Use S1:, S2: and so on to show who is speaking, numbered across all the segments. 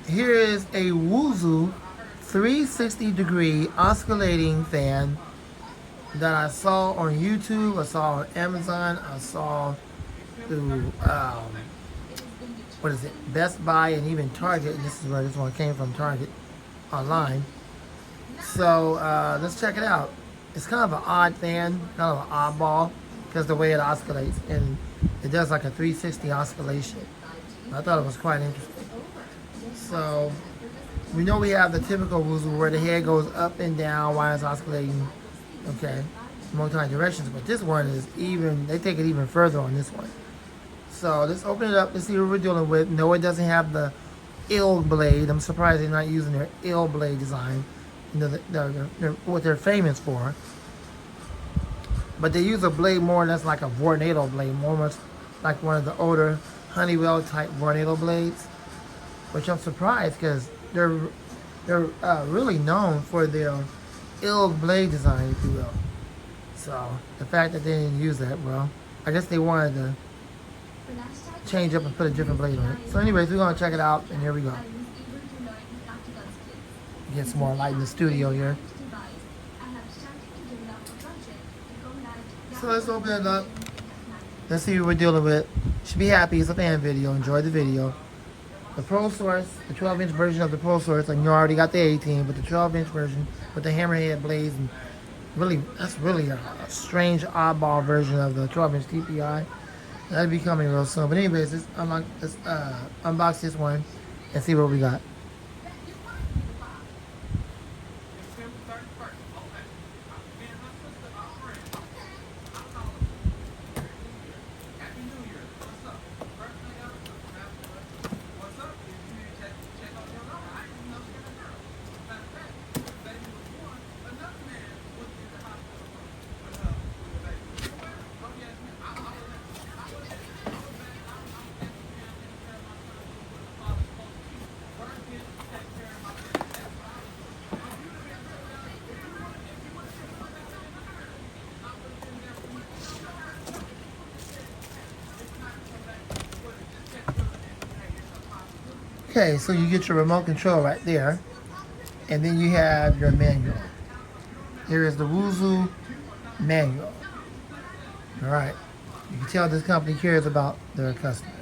S1: Here is a WooZoo 360-degree oscillating fan that I saw on YouTube, I saw on Amazon, I saw through what is it, Best Buy and even Target. And this is where this one came from, Target online. So let's check it out. It's kind of an odd fan, kind of an oddball, because the way it oscillates, and it does like a 360 oscillation. I thought it was quite interesting. So we know we have the typical WooZoo where the head goes up and down while it's oscillating, okay, multi-directions, but this one is even, they take it even further on this one. So let's open it up and see what we're dealing with. No, it doesn't have the ill blade. I'm surprised they're not using their ill blade design, you know, what they're famous for. But they use a blade more that's like a Vornado blade, more much like one of the older Honeywell type Vornado blades, which I'm surprised because they're really known for their ill blade design, if you will. So the fact that they didn't use that, well, I guess they wanted to change up and put a different blade on it. So anyways, we're going to check it out, and here we go. Get some more light in the studio here. So let's open it up. Let's see what we're dealing with. Should be happy. It's a fan video. Enjoy the video. The Pro Source, the 12-inch version of the Pro Source, and you already got the 18, but the 12-inch version with the hammerhead blades, and really, that's really a strange oddball version of the 12-inch TPI. That'll be coming real soon. But anyways, let's unbox this one and see what we got. Okay, so you get your remote control right there, and then you have your manual. Here is the WooZoo manual. All right, you can tell this company cares about their customers.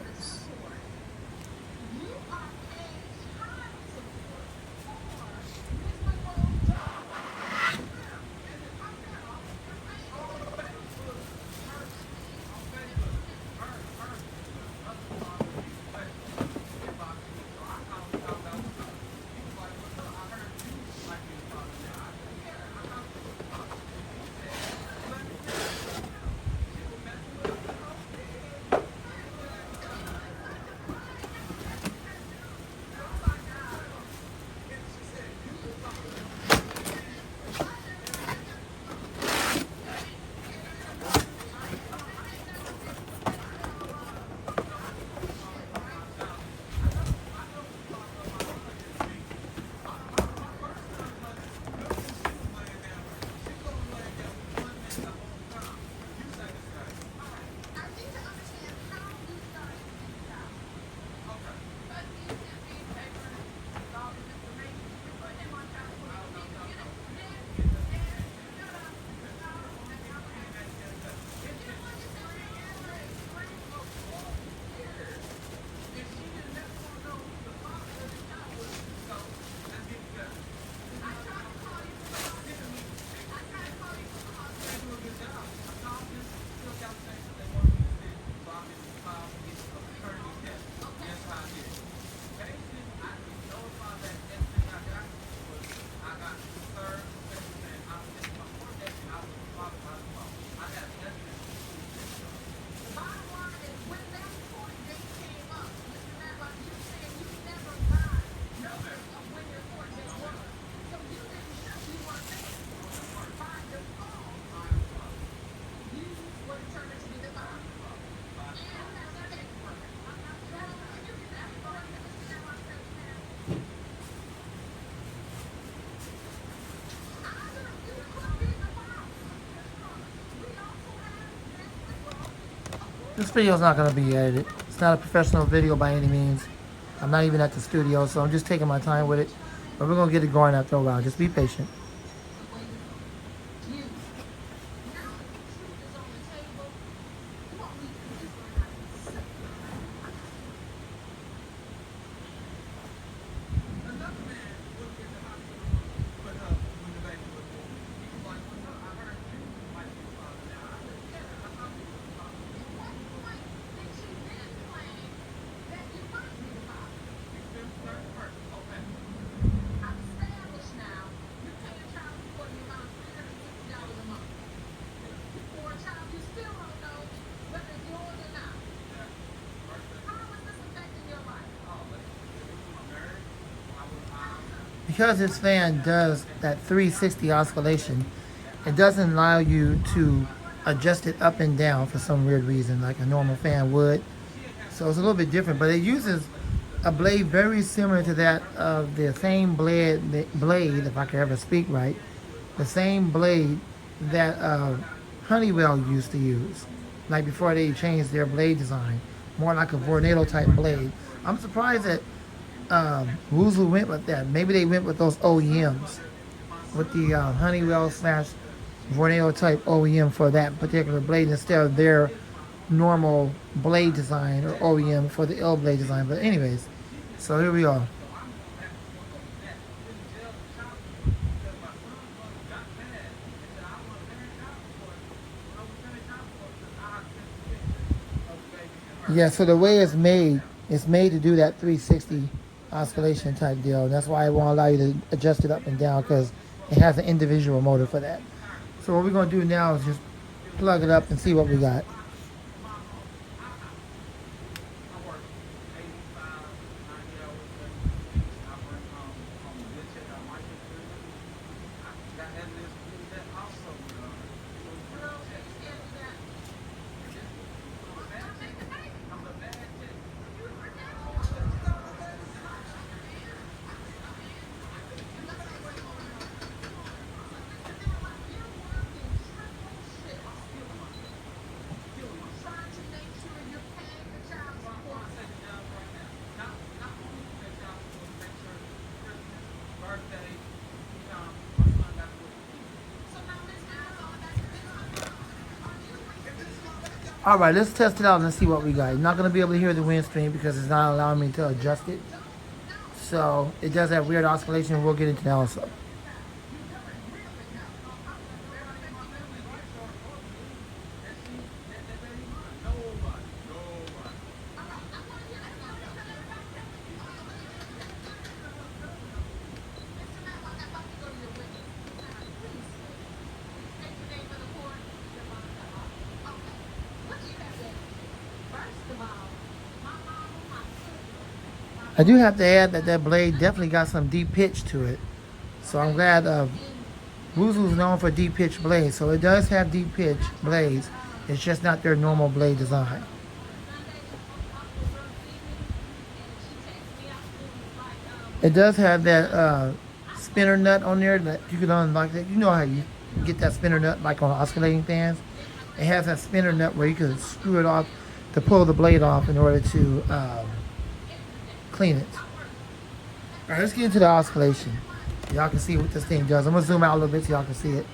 S1: This video is not going to be edited. It's not a professional video by any means. I'm not even at the studio, so I'm just taking my time with it. But we're going to get it going after a while. Just be patient. Because this fan does that 360 oscillation, it doesn't allow you to adjust it up and down for some weird reason like a normal fan would. So it's a little bit different, but it uses a blade very similar to that of the same blade, if I can ever speak right, the same blade that Honeywell used to use, like before they changed their blade design, more like a tornado type blade. I'm surprised that WooZoo went with that. Maybe they went with those OEMs, with the Honeywell slash Vornado type OEM for that particular blade instead of their normal blade design or OEM for the L blade design. But anyways, so here we are. Yeah, so the way it's made to do that 360 oscillation type deal. That's why it won't allow you to adjust it up and down, because it has an individual motor for that. So what we're going to do now is just plug it up and see what we got. All right, let's test it out and see what we got. You're not going to be able to hear the wind stream because it's not allowing me to adjust it. So it does have weird oscillation. We'll get into that also. I do have to add that that blade definitely got some deep pitch to it. So I'm glad WooZoo is known for deep pitch blades. So it does have deep pitch blades. It's just not their normal blade design. It does have that spinner nut on there that you can unlock. That you know how you get that spinner nut like on oscillating fans. It has that spinner nut where you can screw it off to pull the blade off in order to clean it. All right, let's get into the oscillation. Y'all can see what this thing does. I'm gonna zoom out a little bit so y'all can see it.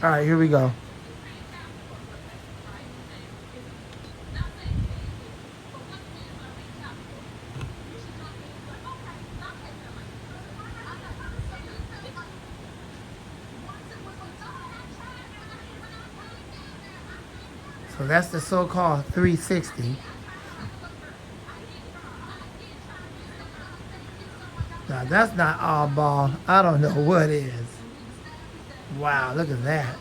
S1: All right, here we go. So that's the so-called 360. Now that's not all ball. I don't know what is. Wow, look at that.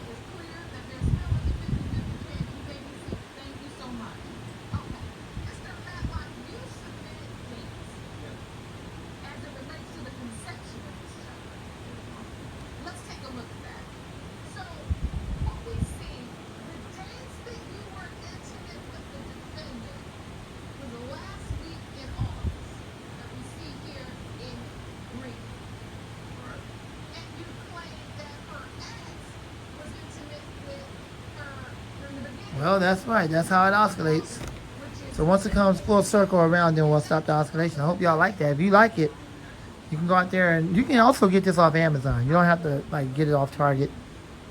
S1: Well, that's right. That's how it oscillates. So once it comes full circle around, then we'll stop the oscillation. I hope y'all like that. If you like it, you can go out there and you can also get this off Amazon. You don't have to like get it off Target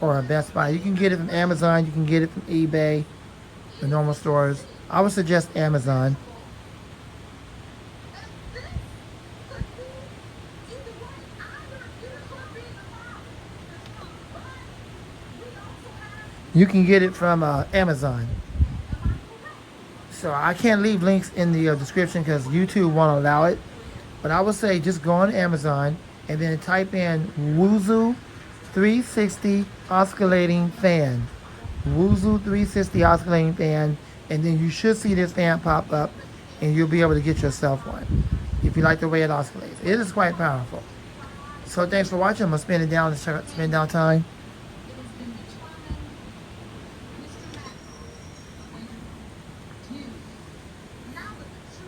S1: or a Best Buy. You can get it from Amazon. You can get it from eBay, the normal stores. I would suggest Amazon. You can get it from Amazon. So I can't leave links in the description because YouTube won't allow it. But I would say just go on Amazon and then type in WooZoo 360 oscillating fan. WooZoo 360 oscillating fan, and then you should see this fan pop up and you'll be able to get yourself one if you like the way it oscillates. It is quite powerful. So thanks for watching. I'm going to spin it down and spin down time.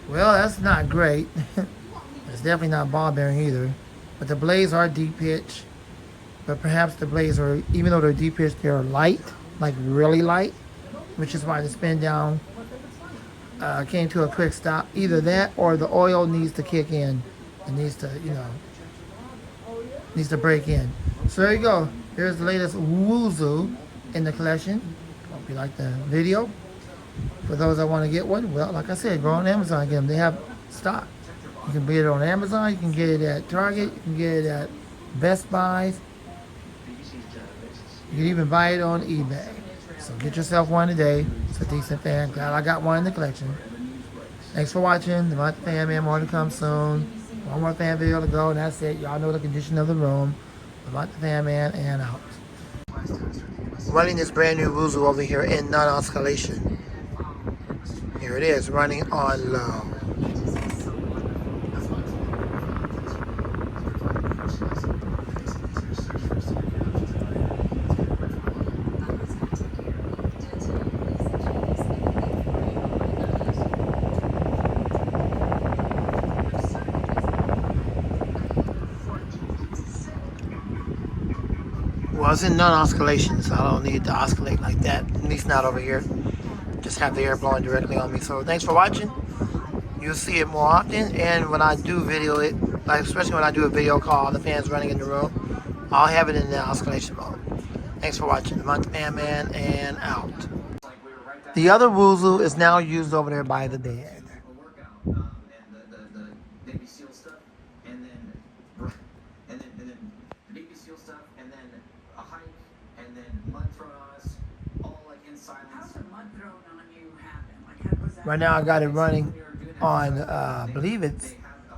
S1: Well, that's not great. It's definitely not ball bearing either. But the blades are deep pitch. But perhaps the blades are, even though they're deep pitch, they're light, like really light, which is why the spin down came to a quick stop. Either that or the oil needs to kick in. It needs to, needs to break in. So there you go. Here's the latest WooZoo in the collection. Hope you like the video. For those that want to get one, well, like I said, go on Amazon and get them. They have stock. You can get it on Amazon. You can get it at Target. You can get it at Best Buys. You can even buy it on eBay. So get yourself one today. It's a decent fan. Glad I got one in the collection. Thanks for watching. The Month Fan Man, more to come soon. One more fan video to go, and that's it. Y'all know the condition of the room. The Month Fan Man, and out. Running this brand new WooZoo over here in non-oscillation. Here it is, running on low. Well, it's in non-oscillation, so I don't need to oscillate like that. At least not over here. Just have the air blowing directly on me. So thanks for watching. You'll see it more often, and when I do video it, like especially when I do a video call, the fans running in the room, I'll have it in the oscillation mode. Thanks for watching. The Month Fan Man, and out. The other WooZoo is now used over there by the bed. Right now I got it running on, I believe it's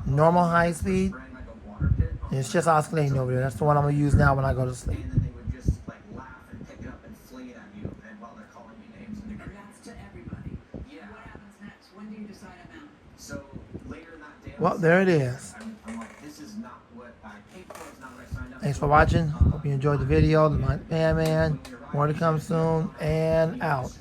S1: normal high speed. And it's just oscillating over there. That's the one I'm going to use now when I go to sleep. Well, there it is. Thanks for watching. Hope you enjoyed the video. The Month Fan Man. More to come soon, and out.